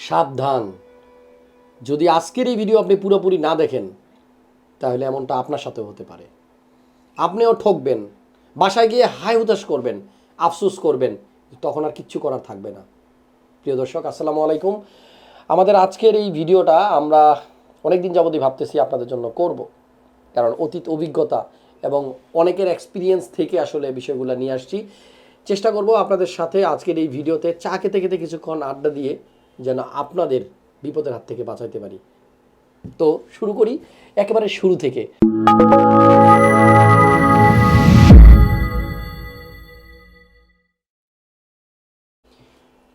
সাবধান, যদি আজকের এই ভিডিও আপনি পুরোপুরি না দেখেন তাহলে এমনটা আপনার সাথেও হতে পারে। আপনিও ঠকবেন, বাসায় গিয়ে হাই হুতাশ করবেন, আফসোস করবেন, তখন আর কিচ্ছু করার থাকবে না। প্রিয় দর্শক, আসসালামু আলাইকুম। আমাদের আজকের এই ভিডিওটা আমরা অনেক দিন যাবতই ভাবতেছি আপনাদের জন্য করব, কারণ অতীত অভিজ্ঞতা এবং অনেকের এক্সপিরিয়েন্স থেকে আসলে বিষয়গুলো নিয়ে আসছি। চেষ্টা করব আপনাদের সাথে আজকের এই ভিডিওতে চা খেতে খেতে কিছুক্ষণ আড্ডা দিয়ে যেন আপনাদের বিপদের হাত থেকে বাঁচাইতে পারি। তো শুরু করি একেবারে শুরু থেকে।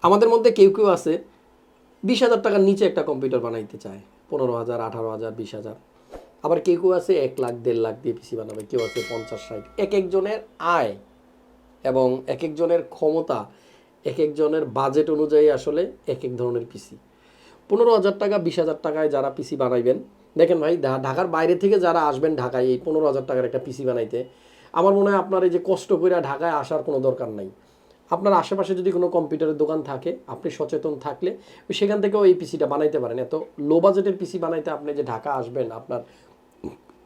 আমাদের মধ্যে কেউ কেউ আছে 20,000 টাকার নিচে একটা কম্পিউটার বানাইতে চায়, 15,000, 18,000, 20,000। আবার কেউ কেউ আছে 1 লাখ 1.5 লাখ দিয়ে পিসি বানাবে, কেউ আছে 50-60। এক একজনের আয় এবং এক একজনের ক্ষমতা, এক একজনের বাজেট অনুযায়ী আসলে এক এক ধরনের পিসি। 15,000 টাকা 20,000 টাকায় যারা পিসি বানাইবেন, দেখেন ভাই, ঢাকার বাইরে থেকে যারা আসবেন ঢাকায় এই 15,000 টাকার একটা পিসি বানাইতে, আমার মনে হয় আপনার এই যে কষ্ট করে ঢাকায় আসার কোনো দরকার নাই। আপনার আশেপাশে যদি কোনো কম্পিউটারের দোকান থাকে, আপনি সচেতন থাকলে সেখান থেকেও এই পিসিটা বানাইতে পারেন। এত লো বাজেটের পিসি বানাইতে আপনি যে ঢাকা আসবেন, আপনার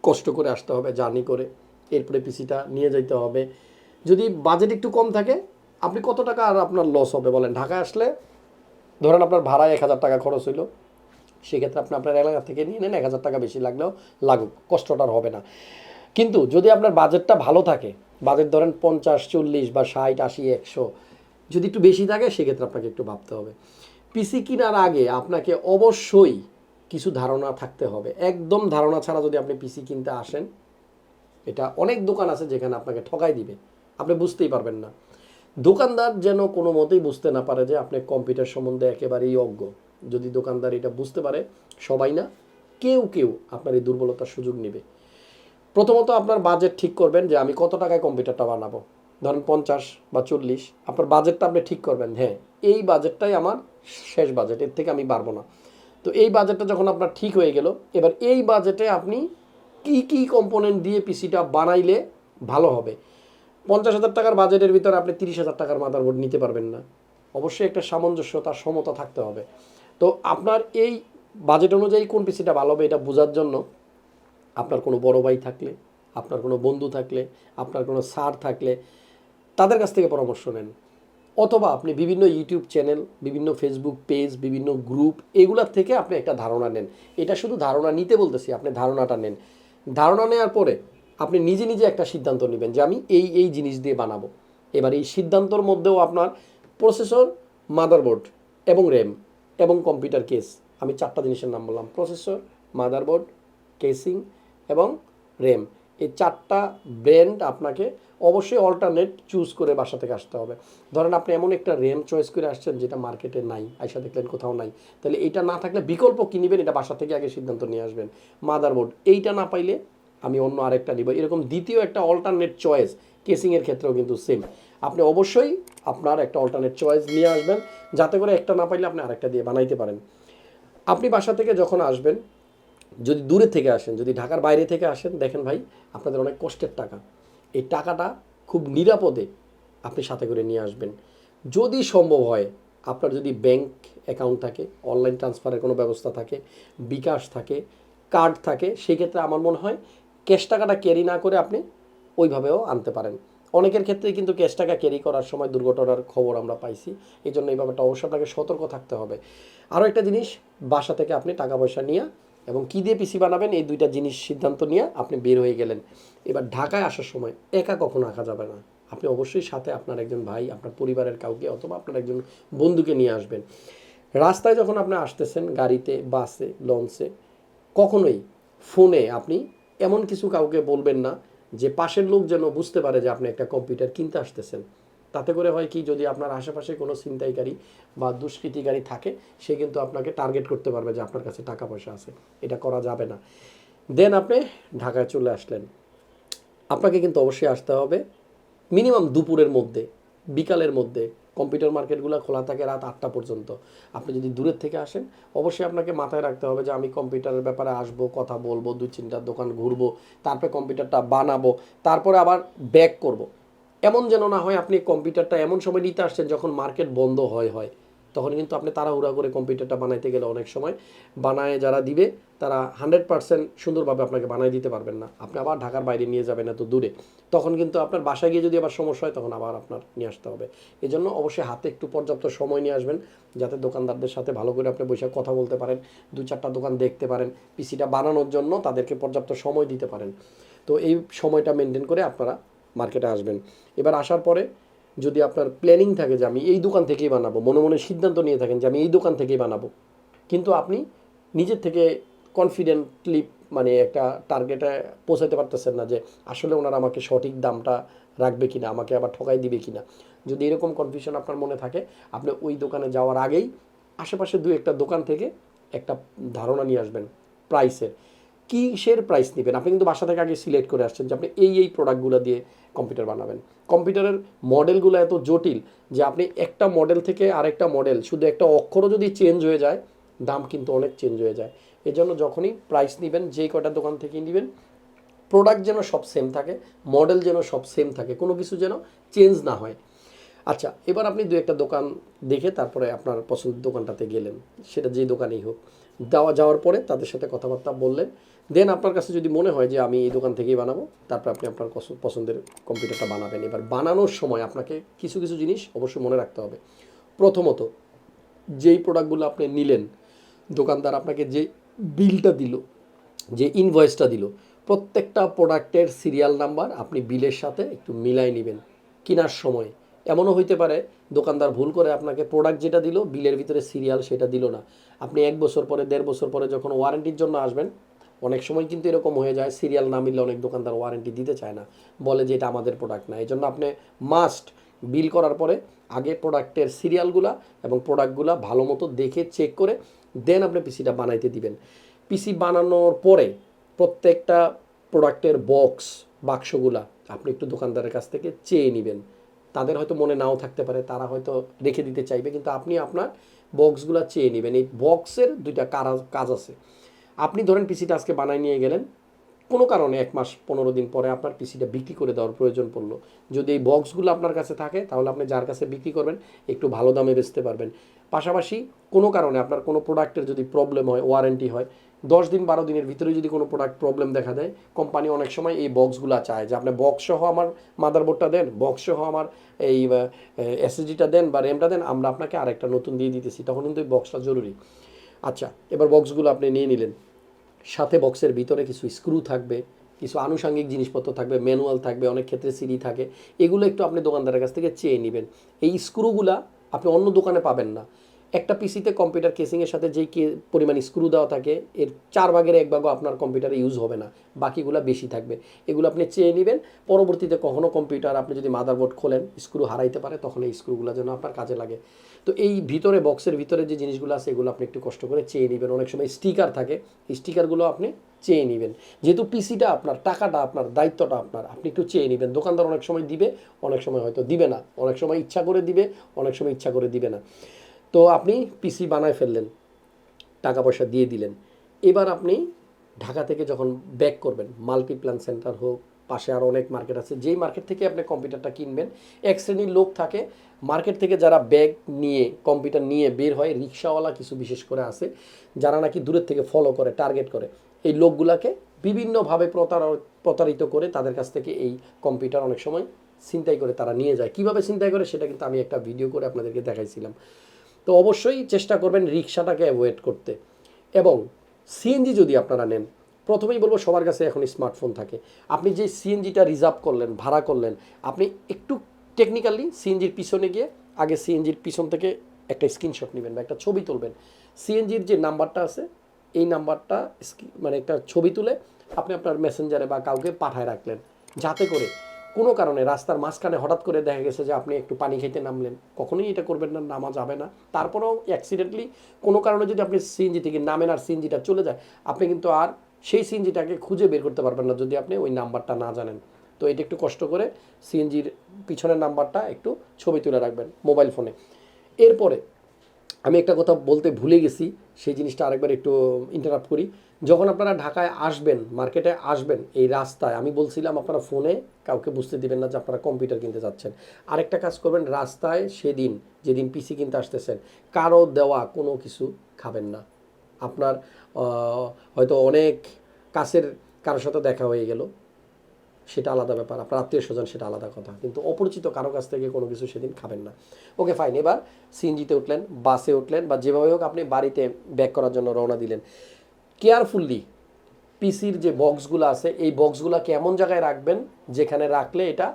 কষ্ট করে আসতে হবে, জার্নি করে, এরপরে পিসিটা নিয়ে যেতে হবে। যদি বাজেট একটু কম থাকে, আপনি কত টাকা আর আপনার লস হবে বলেন? ঢাকায় আসলে ধরেন আপনার ভাড়ায় 1,000 টাকা খরচ হইলো, সেক্ষেত্রে আপনি আপনার এলাকা থেকে নিয়ে নেন, 1,000 টাকা বেশি লাগলেও লাগুক, কষ্টটার হবে না। কিন্তু যদি আপনার বাজেটটা ভালো থাকে, বাজেট ধরেন 50, 40 বা 60, 80, 100 যদি একটু বেশি থাকে, সেক্ষেত্রে আপনাকে একটু ভাবতে হবে। পিসি কেনার আগে আপনাকে অবশ্যই কিছু ধারণা থাকতে হবে। একদম ধারণা ছাড়া যদি আপনি পিসি কিনতে আসেন, এটা অনেক দোকান আছে যেখানে আপনাকে ঠকাই দিবে, আপনি বুঝতেই পারবেন না। দোকানদার যেন কোনো মতেই বুঝতে না পারে যে আপনি কম্পিউটার সম্বন্ধে একেবারেই অজ্ঞ। যদি দোকানদার এটা বুঝতে পারে, সবাই না, কেউ কেউ আপনার এই দুর্বলতার সুযোগ নেবে। প্রথমত আপনার বাজেট ঠিক করবেন যে আমি কত টাকায় কম্পিউটারটা বানাবো। ধরেন 50 বা 40, আপনার বাজেটটা আপনি ঠিক করবেন, হ্যাঁ এই বাজেটটাই আমার শেষ বাজেট, এর থেকে আমি পারবো না। তো এই বাজেটটা যখন আপনার ঠিক হয়ে গেল, এবার এই বাজেটে আপনি কি কি কম্পোনেন্ট দিয়ে পিসিটা বানাইলে ভালো হবে। 50,000 টাকার বাজেটের ভিতরে আপনি 30,000 টাকার মাদারবোর্ড নিতে পারবেন না। অবশ্যই একটা সামঞ্জস্যতা, সমতা থাকতে হবে। তো আপনার এই বাজেট অনুযায়ী কোন পিসিটা ভালো হবে এটা বোঝার জন্য আপনার কোনো বড় ভাই থাকলে, আপনার কোনো বন্ধু থাকলে, আপনার কোনো স্যার থাকলে, তাদের কাছ থেকে পরামর্শ নেন। অথবা আপনি বিভিন্ন ইউটিউব চ্যানেল, বিভিন্ন ফেসবুক পেজ, বিভিন্ন গ্রুপ, এগুলার থেকে আপনি একটা ধারণা নেন। এটা শুধু ধারণা নিতে বলতেছি, আপনি ধারণাটা নেন। ধারণা নেওয়ার পরে আপনি নিজে নিজে একটা সিদ্ধান্ত নেবেন যে আমি এই এই জিনিস দিয়ে বানাবো। এবার এই সিদ্ধান্তর মধ্যেও আপনার প্রসেসর, মাদারবোর্ড এবং র্যাম এবং কম্পিউটার কেস, আমি 4টা জিনিসের নাম বললাম: প্রসেসর, মাদারবোর্ড, কেসিং এবং র্যাম। এই 4টা ব্র্যান্ড আপনাকে অবশ্যই অল্টারনেট চুজ করে বাসা থেকে আসতে হবে। ধরেন আপনি এমন একটা র্যাম চয়েস করে আসছেন যেটা মার্কেটে নাই, আইসা দেখলেন কোথাও নাই, তাহলে এইটা না থাকলে বিকল্প কী নেবেন এটা বাসা থেকে আগে সিদ্ধান্ত নিয়ে আসবেন। মাদারবোর্ড, এইটা না পাইলে আমি অন্য আরেকটা নিব, এরকম দ্বিতীয় একটা অল্টারনেট চয়েস। কেসিংয়ের ক্ষেত্রেও কিন্তু সেম, আপনি অবশ্যই আপনার একটা অল্টারনেট চয়েস নিয়ে আসবেন, যাতে করে একটা না পাইলে আপনি আরেকটা দিয়ে বানাইতে পারেন। আপনি বাসা থেকে যখন আসবেন, যদি দূরে থেকে আসেন, যদি ঢাকার বাইরে থেকে আসেন, দেখেন ভাই, আপনাদের অনেক কষ্টের টাকা, এই টাকাটা খুব নিরাপদে আপনি সাথে করে নিয়ে আসবেন। যদি সম্ভব হয়, আপনার যদি ব্যাংক অ্যাকাউন্ট থাকে, অনলাইন ট্রান্সফারের কোনো ব্যবস্থা থাকে, বিকাশ থাকে, কার্ড থাকে, সেক্ষেত্রে আমার মনে হয় ক্যাশ টাকাটা ক্যারি না করে আপনি ওইভাবেও আনতে পারেন। অনেকের ক্ষেত্রেই কিন্তু ক্যাশ টাকা ক্যারি করার সময় দুর্ঘটনার খবর আমরা পাইছি, এই জন্য এই ব্যাপারটা অবশ্যই আপনাকে সতর্ক থাকতে হবে। আরও একটা জিনিস, বাসা থেকে আপনি টাকা পয়সা নিয়ে এবং কী দিয়ে পিসি বানাবেন এই দুইটা জিনিস সিদ্ধান্ত নিয়ে আপনি বের হয়ে গেলেন। এবার ঢাকায় আসার সময় একা কখনো আসা যাবে না, আপনি অবশ্যই সাথে আপনার একজন ভাই, আপনার পরিবারের কাউকে অথবা আপনার একজন বন্ধুকে নিয়ে আসবেন। রাস্তায় যখন আপনি আসতেছেন, গাড়িতে, বাসে, লঞ্চে, কখনোই ফোনে আপনি এমন কিছু কাউকে বলবেন না যে পাশের লোক যেন বুঝতে পারে যে আপনি একটা কম্পিউটার কিনতে আসতেছেন। তাতে করে হয় কি, যদি আপনার আশেপাশে কোনো ছিনতাইকারী বা দুষ্কৃতিকারী থাকে, সে কিন্তু আপনাকে টার্গেট করতে পারবে যে আপনার কাছে টাকা পয়সা আছে। এটা করা যাবে না। দেন আপনি ঢাকায় চলে আসলেন, আপনাকে কিন্তু অবশ্যই আসতে হবে মিনিমাম দুপুরের মধ্যে, বিকালের মধ্যে। কম্পিউটার মার্কেটগুলো খোলা থাকে রাত 8টা পর্যন্ত। আপনি যদি দূরের থেকে আসেন, অবশ্যই আপনাকে মাথায় রাখতে হবে যে আমি কম্পিউটারের ব্যাপারে আসবো, কথা বলবো, 2-3টা দোকান ঘুরবো, তারপরে কম্পিউটারটা বানাবো, তারপরে আবার ব্যাক করব। এমন যেন না হয় আপনি কম্পিউটারটা এমন সময় নিতে আসছেন যখন মার্কেট বন্ধ হয়, তখন কিন্তু আপনি তাড়াহুড়া করে কম্পিউটারটা বানাইতে গেলে অনেক সময় বানায় যারা দিবে তারা 100% সুন্দরভাবে আপনাকে বানাই দিতে পারবেন না, আপনি আবার ঢাকার বাইরে নিয়ে যাবেন এত দূরে, তখন কিন্তু আপনার বাসায় গিয়ে যদি আবার সমস্যা হয় তখন আবার আপনার নিয়ে আসতে হবে। এই জন্য অবশ্যই হাতে একটু পর্যাপ্ত সময় নিয়ে আসবেন, যাতে দোকানদারদের সাথে ভালো করে আপনি বসে কথা বলতে পারেন, 2-4টা দোকান দেখতে পারেন, পিসিটা বানানোর জন্য তাদেরকে পর্যাপ্ত সময় দিতে পারেন। তো এই সময়টা মেনটেন করে আপনারা মার্কেটে আসবেন। এবার আসার পরে যদি আপনার প্ল্যানিং থাকে যে আমি এই দোকান থেকেই বানাবো, মনে মনে সিদ্ধান্ত নিয়ে থাকেন যে আমি এই দোকান থেকেই বানাবো, কিন্তু আপনি নিজের থেকে কনফিডেন্টলি মানে একটা টার্গেটে পৌঁছাতে পারতেছেন না যে আসলে ওনারা আমাকে সঠিক দামটা রাখবে কিনা, আমাকে আবার ঠকাই দিবে কিনা, যদি এরকম কনফিউশন আপনার মনে থাকে, আপনি ওই দোকানে যাওয়ার আগেই আশেপাশে 2-1টা দোকান থেকে একটা ধারণা নিয়ে আসবেন প্রাইসের, কিসের প্রাইস নেবেন। আপনি কিন্তু বাসা থেকে আগে সিলেক্ট করে আসছেন যে আপনি এই প্রোডাক্টগুলো দিয়ে কম্পিউটার বানাবেন। কম্পিউটারের মডেলগুলো এত জটিল যে আপনি একটা মডেল থেকে আরেকটা মডেল শুধু একটা অক্ষরও যদি চেঞ্জ হয়ে যায় দাম কিন্তু অনেক চেঞ্জ হয়ে যায়। এই জন্য যখনই প্রাইস নেবেন যেই কটা দোকান থেকেই নেবেন, প্রোডাক্ট যেন সব সেম থাকে, মডেল যেন সব সেম থাকে, কোনো কিছু যেন চেঞ্জ না হয়। আচ্ছা, এবার আপনি 2-1টা দোকান দেখে তারপরে আপনার পছন্দের দোকানটাতে গেলেন, সেটা যেই দোকানেই হোক, যাওয়ার পরে তাদের সাথে কথাবার্তা বললেন, দেন আপনার কাছে যদি মনে হয় যে আমি এই দোকান থেকেই বানাবো, তারপর আপনি আপনার পছন্দের কম্পিউটারটা বানাবেন। এবার বানানোর সময় আপনাকে কিছু কিছু জিনিস অবশ্যই মনে রাখতে হবে। প্রথমত, যেই প্রোডাক্টগুলো আপনি নিলেন, দোকানদার আপনাকে যে বিলটা দিল, যে ইনভয়েসটা দিল, প্রত্যেকটা প্রোডাক্টের সিরিয়াল নাম্বার আপনি বিলের সাথে একটু মিলাই নেবেন কেনার সময়। এমনও হইতে পারে দোকানদার ভুল করে আপনাকে প্রোডাক্ট যেটা দিল বিলের ভিতরে সিরিয়াল সেটা দিল না, আপনি 1 বছর পরে 1.5 বছর পরে যখন ওয়ারেন্টির জন্য আসবেন, অনেক সময় কিন্তু এরকম হয়ে যায় সিরিয়াল না মিললে অনেক দোকানদার ওয়ারেন্টি দিতে চায় না, বলে যে এটা আমাদের প্রোডাক্ট না। এই জন্য আপনি মাস্ট বিল করার পরে আগে প্রোডাক্টের সিরিয়ালগুলা এবং প্রোডাক্টগুলা ভালো মতো দেখে চেক করে দেন আপনি পিসিটা বানাইতে দিবেন। পিসি বানানোর পরে প্রত্যেকটা প্রোডাক্টের বাক্সগুলা আপনি একটু দোকানদারের কাছ থেকে চেয়ে নেবেন। তাদের হয়তো মনে নাও থাকতে পারে, তারা হয়তো রেখে দিতে চাইবে, কিন্তু আপনি আপনার বক্সগুলো চেয়ে নেবেন। এই বক্সের 2টা কাজ আছে। আপনি ধরেন পিসিটা আজকে বানাই নিয়ে গেলেন, কোনো কারণে 1 মাস 15 দিন পরে আপনার পিসিটা বিক্রি করে দেওয়ার প্রয়োজন পড়লো, যদি এই বক্সগুলো আপনার কাছে থাকে তাহলে আপনি যার কাছে বিক্রি করবেন একটু ভালো দামে বেচতে পারবেন। পাশাপাশি কোনো কারণে আপনার কোনো প্রোডাক্টের যদি প্রবলেম হয়, ওয়ারেন্টি হয়, 10 দিন 12 দিনের ভিতরে যদি কোনো প্রোডাক্ট প্রবলেম দেখা দেয়, কোম্পানি অনেক সময় এই বক্সগুলো চায় যে আপনি বক্স সহ আমার মাদারবোর্ডটা দেন, বক্স সহ আমার এই এসএসডিটা দেন বা র্যামটা দেন, আমরা আপনাকে আরেকটা নতুন দিয়ে দিতেছি, তখন কিন্তু এই বক্সটা জরুরি। আচ্ছা, এবার বক্সগুলো আপনি নিয়ে নিলেন, সাথে বক্সের ভিতরে কিছু স্ক্রু থাকবে, কিছু আনুষঙ্গিক জিনিসপত্র থাকবে, ম্যানুয়াল থাকবে, অনেক ক্ষেত্রে সিডি থাকে, এগুলো একটু আপনি দোকানদারের কাছ থেকে চেয়ে নেবেন। এই স্ক্রুগুলা আপনি অন্য দোকানে পাবেন না। একটা পিসিতে কম্পিউটার কেসিংয়ের সাথে যেই পরিমাণ স্ক্রু দেওয়া থাকে এর 1/4 আপনার কম্পিউটারে ইউজ হবে না, বাকিগুলো বেশি থাকবে। এগুলো আপনি চেয়ে নেবেন। পরবর্তীতে কখনও কম্পিউটার আপনি যদি মাদারবোর্ড খোলেন স্ক্রু হারাইতে পারে, তখন এই স্ক্রুগুলো যেন আপনার কাজে লাগে। তো এই ভিতরে বক্সের ভিতরে যে জিনিসগুলো আছে এগুলো আপনি একটু কষ্ট করে চেয়ে নেবেন। অনেক সময় স্টিকার থাকে, স্টিকারগুলো আপনি চেয়ে নেবেন। যেহেতু পিসিটা আপনার, টাকাটা আপনার, দায়িত্বটা আপনার, আপনি একটু চেয়ে নেবেন। দোকানদার অনেক সময় দিবে, অনেক সময় হয়তো দিবে না, অনেক সময় ইচ্ছা করে দিবে, অনেক সময় ইচ্ছা করে দিবে না। তো আপনি পিসি বানায় ফেললেন, টাকা পয়সা দিয়ে দিলেন, এবার আপনি ঢাকা থেকে যখন ব্যাক করবেন, মাল্টিপ্ল্যান সেন্টার হোক, পাশে আরও অনেক মার্কেট আছে, যেই মার্কেট থেকে আপনি কম্পিউটারটা কিনবেন, এক শ্রেণীর লোক থাকে মার্কেট থেকে যারা ব্যাগ নিয়ে কম্পিউটার নিয়ে বের হয়, রিক্সাওয়ালা কিছু বিশেষ করে আছে যারা নাকি দূরের থেকে ফলো করে, টার্গেট করে, এই লোকগুলাকে বিভিন্নভাবে প্রতারিত করে তাদের কাছ থেকে এই কম্পিউটার অনেক সময় ছিনতাই করে তারা নিয়ে যায়। কীভাবে ছিনতাই করে সেটা কিন্তু আমি একটা ভিডিও করে আপনাদেরকে দেখাইছিলাম। তো অবশ্যই চেষ্টা করবেন রিক্সাটাকে অ্যাভয়েড করতে। এবং সিএনজি যদি আপনারা নেন, প্রথমেই বলবো সবার কাছে এখন স্মার্টফোন থাকে, আপনি যে সিএনজিটা রিজার্ভ করলেন, ভাড়া করলেন, আপনি একটু টেকনিক্যালি সিএনজির পিছনে গিয়ে আগে সিএনজির পিছন থেকে একটা স্ক্রিনশট নেবেন বা একটা ছবি তুলবেন। সিএনজির যে নাম্বারটা আছে এই নাম্বারটা মানে একটা ছবি তুলে আপনি আপনার মেসেঞ্জারে বা কাউকে পাঠায় রাখলেন, যাতে করে কোনো কারণে রাস্তার মাঝখানে হঠাৎ করে দেখা গেছে যে আপনি একটু পানি খেতে নামলেন, কখনোই এটা করবেন না, নামা যাবে না। তারপরেও অ্যাক্সিডেন্টলি কোনো কারণে যদি আপনি সিএনজি থেকে নামেন আর সিএনজিটা চলে যায়, আপনি কিন্তু আর সেই সিএনজিটাকে খুঁজে বের করতে পারবেন না যদি আপনি ওই নাম্বারটা না জানেন। তো এটা একটু কষ্ট করে সিএনজির পিছনের নাম্বারটা একটু ছবি তুলে রাখবেন মোবাইল ফোনে। এরপরে আমি একটা কথা বলতে ভুলে গেছি, সেই জিনিসটা আরেকবার একটু ইন্টারাপ্ট করি। যখন আপনারা ঢাকায় আসবেন, মার্কেটে আসবেন, এই রাস্তায় আমি বলছিলাম আপনারা ফোনে কাউকে বুঝতে দিবেন না যে আপনারা কম্পিউটার কিনতে যাচ্ছেন। আরেকটা কাজ করবেন, রাস্তায় সেদিন যেদিন পিসি কিনতে আসতেছেন কারো দেওয়া কোনো কিছু খাবেন না। আপনার হয়তো অনেক কাছের কারোর সাথে দেখা হয়ে গেল, সেটা আলাদা ব্যাপার, আপনার আত্মীয় স্বজন সেটা আলাদা কথা, কিন্তু অপরিচিত কারো কাছ থেকে কোনো কিছু সেদিন খাবেন না। Okay fine. এবার সিএনজিতে উঠলেন, বাসে উঠলেন, বা যেভাবে হোক আপনি বাড়িতে ব্যাক করার জন্য রওনা দিলেন। কেয়ারফুললি পিসির যে বক্সগুলো আছে এই বক্সগুলোকে এমন জায়গায় রাখবেন যেখানে রাখলে এটা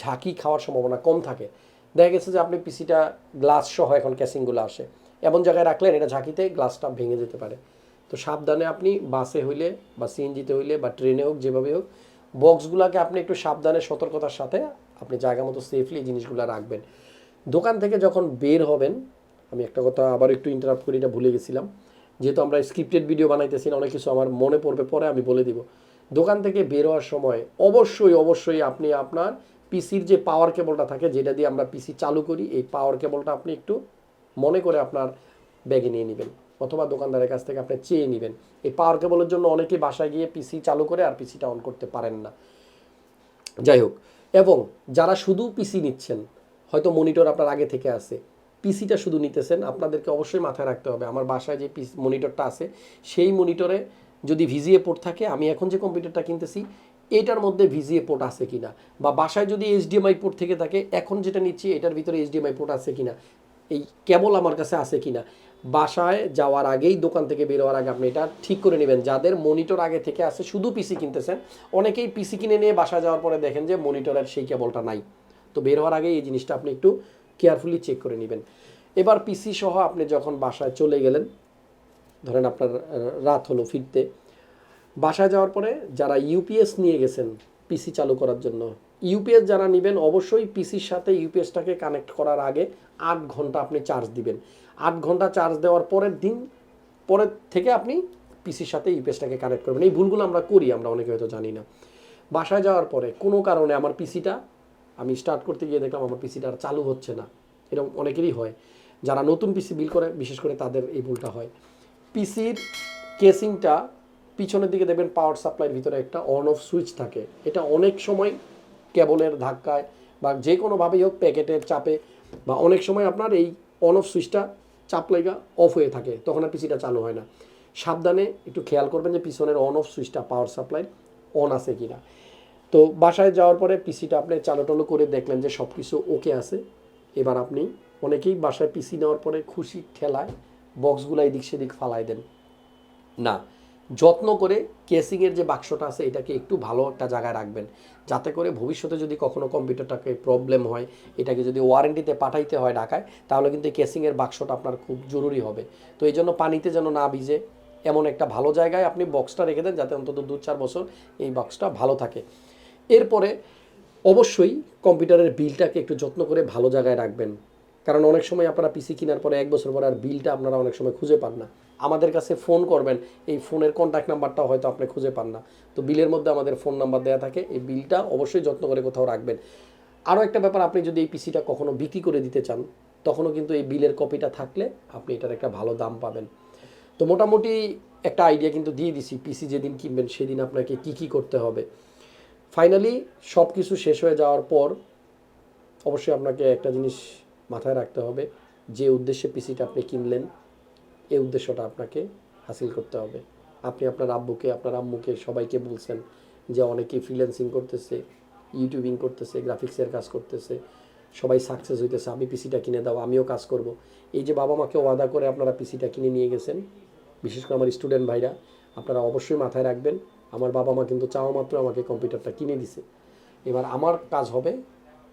ঝাঁকি খাওয়ার সম্ভাবনা কম থাকে। দেখা গেছে যে আপনি পিসিটা গ্লাস সহ এখন ক্যাসিংগুলো আসে, এমন জায়গায় রাখলেন এটা ঝাঁকিতে গ্লাসটা ভেঙে যেতে পারে। তো সাবধানে আপনি বাসে হইলে বা সিএনজিতে হইলে বা ট্রেনে হোক, যেভাবে হোক বক্সগুলোকে আপনি একটু সাবধানে সতর্কতার সাথে আপনি জায়গা মতো সেফলি জিনিসগুলো রাখবেন। দোকান থেকে যখন বের হবেন, আমি একটা কথা আবার একটু ইন্টারাপ্ট করি, এটা ভুলে গেছিলাম, যেহেতু আমরা স্ক্রিপ্টেড ভিডিও বানাইতেছি না, অনেক কিছু আমার মনে পড়বে, পরে আমি বলে দিব। দোকান থেকে বের হওয়ার সময় অবশ্যই আপনি আপনার পিসির যে পাওয়ার কেবলটা থাকে, যেটা দিয়ে আমরা পিসি চালু করি, এই পাওয়ার কেবলটা আপনি একটু মনে করে আপনার ব্যাগে নিয়ে নেবেন, অথবা দোকানদারের কাছ থেকে আপনি চেয়ে নেবেন। এই পাওয়ার কেবলের জন্য অনেকেই বাসায় গিয়ে পিসি চালু করে আর পিসিটা অন করতে পারেন না। যাই হোক, এবং যারা শুধু পিসি নিচ্ছেন, হয়তো মনিটর আপনার আগে থেকে আছে, পিসিটা শুধু নিতেছেন, আপনাদেরকে অবশ্যই মাথায় রাখতে হবে আমার বাসায় যে মনিটরটা আছে সেই মনিটরে যদি ভিজিএ পোর্ট থাকে, আমি এখন যে কম্পিউটারটা কিনতেছি এটার মধ্যে ভিজিএ পোর্ট আছে কিনা, বা বাসায় যদি এইচডিএমআই পোর্ট থেকে থাকে, এখন যেটা নিচ্ছি এটার ভিতরে এইচডিএমআই পোর্ট আছে কিনা, এই কেবল আমার কাছে আছে কিনা। বাসায় যাওয়ার আগেই, দোকান থেকে বের হওয়ার আগে আপনি এটা ঠিক করে নেবেন। যাদের মনিটর আগে থেকে আছে, শুধু পিসি কিনতেছেন, অনেকেই পিসি কিনে নিয়ে বাসায় যাওয়ার পরে দেখেন যে মনিটরের সেই কেবলটা নাই। তো বের হওয়ার আগে এই জিনিসটা আপনি একটু কেয়ারফুলি চেক করে নেবেন। এবার পিসি সহ আপনি যখন বাসায় চলে গেলেন, ধরেন আপনার রাত হলো ফিরতে, বাসায় যাওয়ার পরে যারা ইউপিএস নিয়ে গেছেন পিসি চালু করার জন্য, ইউপিএস যারা নেবেন অবশ্যই পিসির সাথে ইউপিএসটাকে কানেক্ট করার আগে 8 ঘন্টা আপনি চার্জ দিবেন। 8 ঘন্টা চার্জ দেওয়ার পরের থেকে আপনি পিসির সাথে ইউপিএসটাকে কানেক্ট করবেন। এই ভুলগুলো আমরা করি, আমরা অনেকে হয়তো জানি না। বাসায় যাওয়ার পরে কোনো কারণে আমার পিসিটা, আমি স্টার্ট করতে গিয়ে দেখলাম আমার পিসিটা আর চালু হচ্ছে না, এরকম অনেকেরই হয়। যারা নতুন পিসি বিল করে বিশেষ করে তাদের এই ভুলটা হয়। পিসির কেসিংটা পিছনের দিকে দেখবেন পাওয়ার সাপ্লাইয়ের ভিতরে একটা অন অফ সুইচ থাকে, এটা অনেক সময় কেবলের ধাক্কায় বা যে কোনোভাবেই হোক, প্যাকেটের চাপে, বা অনেক সময় আপনার এই অন অফ সুইচটা চাপ লাগা অফ হয়ে থাকে, তখন আর পিসিটা চালু হয় না। সাবধানে একটু খেয়াল করবেন যে পিছনের অন অফ সুইচটা পাওয়ার সাপ্লাই অন আছে কিনা। তো বাসায় যাওয়ার পরে পিসিটা আপনি চালু টালু করে দেখলেন যে সব কিছু ওকে আছে। এবার আপনি, অনেকেই বাসায় পিসি নেওয়ার পরে খুশি ঠেলায় বক্সগুলো এদিক সেদিক ফালাই দেন না, যত্ন করে কেসিংয়ের যে বাক্সটা আছে এটাকে একটু ভালো একটা জায়গায় রাখবেন, যাতে করে ভবিষ্যতে যদি কখনো কম্পিউটারটাকে প্রবলেম হয়, এটাকে যদি ওয়ারেন্টিতে পাঠাইতে হয় ঢাকায়, তাহলে কিন্তু কেসিংয়ের বাক্সটা আপনার খুব জরুরি হবে। তো এই জন্য পানিতে যেন না ভিজে এমন একটা ভালো জায়গায় আপনি বক্সটা রেখে দেন, যাতে অন্তত 2-4 বছর এই বক্সটা ভালো থাকে। এরপরে অবশ্যই কম্পিউটারের বিলটাকে একটু যত্ন করে ভালো জায়গায় রাখবেন, কারণ অনেক সময় আপনারা পিসি কেনার পরে 1 বছর পরে আর বিলটা আপনারা অনেক সময় খুঁজে পান না। আমাদের কাছে ফোন করবেন, এই ফোনের কন্ট্যাক্ট নাম্বারটাও হয়তো আপনি খুঁজে পান না, তো বিলের মধ্যে আমাদের ফোন নাম্বার দেওয়া থাকে, এই বিলটা অবশ্যই যত্ন করে কোথাও রাখবেন। আরও একটা ব্যাপার, আপনি যদি এই পিসিটা কখনো বিক্রি করে দিতে চান, তখনও কিন্তু এই বিলের কপিটা থাকলে আপনি এটার একটা ভালো দাম পাবেন। তো মোটামুটি একটা আইডিয়া কিন্তু দিয়ে দিছি, পিসি যেদিন কিনবেন সেদিন আপনাকে কি কি করতে হবে। ফাইনালি সব কিছু শেষ হয়ে যাওয়ার পর অবশ্যই আপনাকে একটা জিনিস মাথায় রাখতে হবে, যে উদ্দেশ্যে পিসিটা আপনি কিনলেন এই উদ্দেশ্যটা আপনাকে হাসিল করতে হবে। আপনি আপনার আব্বুকে, আপনার আম্মুকে, সবাইকে বলছেন যে অনেকেই ফ্রিল্যান্সিং করতেছে, ইউটিউবিং করতেছে, গ্রাফিক্সের কাজ করতেছে, সবাই সাকসেস হইতেছে, আমি পিসিটা কিনে দাও, আমিও কাজ করব। এই যে বাবা মাকে ওয়াদা করে আপনারা পিসিটা কিনে নিয়ে গেছেন, বিশেষ করে আমার স্টুডেন্ট ভাইরা, আপনারা অবশ্যই মাথায় রাখবেন আমার বাবা মা কিন্তু চাওয়া মাত্র আমাকে কম্পিউটারটা কিনে দিছে। এবার আমার কাজ হবে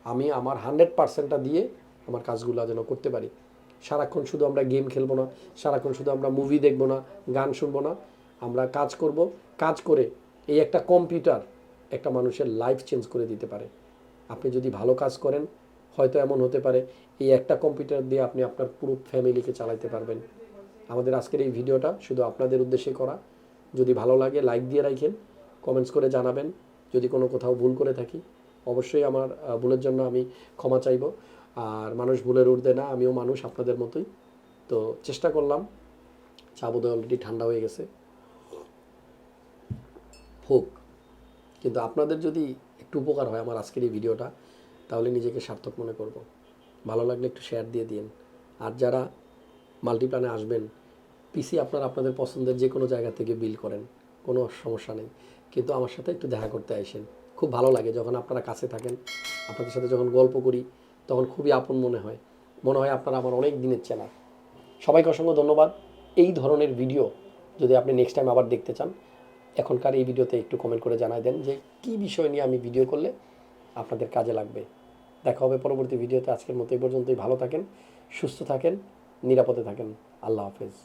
আমি আমার 100%টা দিয়ে আমার কাজগুলো যেন করতে পারি। সারাক্ষণ শুধু আমরা গেম খেলবো না, সারাক্ষণ শুধু আমরা মুভি দেখবো না, গান শুনবো না, আমরা কাজ করব। কাজ করে এই একটা কম্পিউটার একটা মানুষের লাইফ চেঞ্জ করে দিতে পারে। আপনি যদি ভালো কাজ করেন, হয়তো এমন হতে পারে এই একটা কম্পিউটার দিয়ে আপনি আপনার পুরো ফ্যামিলিকে চালাতে পারবেন। আমাদের আজকের এই ভিডিওটা শুধু আপনাদের উদ্দেশ্যে করা। যদি ভালো লাগে লাইক দিয়ে রাখেন, কমেন্টস করে জানাবেন। যদি কোনো কোথাও ভুল করে থাকি অবশ্যই আমার ভুলের জন্য আমি ক্ষমা চাইব। আর মানুষ ভুলের ঊর্ধ্বে না, আমিও মানুষ আপনাদের মতোই। তো তো চেষ্টা করলাম, চা বোধহয় অলরেডি ঠান্ডা হয়ে গেছে, হোক। কিন্তু আপনাদের যদি একটু উপকার হয় আমার আজকের এই ভিডিওটা, তাহলে নিজেকে সার্থক মনে করব। ভালো লাগলে একটু শেয়ার দিয়ে দিন। আর যারা মাল্টিপ্ল্যানে আসবেন, পিসি আপনারা আপনাদের পছন্দের যে কোনো জায়গা থেকে বিল করেন, কোনো সমস্যা নেই, কিন্তু আমার সাথে একটু দেখা করতে আসেন। খুব ভালো লাগে যখন আপনারা কাছে থাকেন, আপনাদের সাথে যখন গল্প করি, তখন খুবই আপন মনে হয়, মনে হয় আপনারা আমার অনেক দিনের চেনা। সবাইকে অসংখ্য ধন্যবাদ। এই ধরনের ভিডিও যদি আপনি নেক্সট টাইম আবার দেখতে চান, এখনকার এই ভিডিওতে একটু কমেন্ট করে জানায় দেন যে কী বিষয় নিয়ে আমি ভিডিও করলে আপনাদের কাজে লাগবে। দেখা হবে পরবর্তী ভিডিওতে। আজকের মতো এই পর্যন্তই। ভালো থাকেন, সুস্থ থাকেন, নিরাপদে থাকেন। আল্লাহ হাফেজ।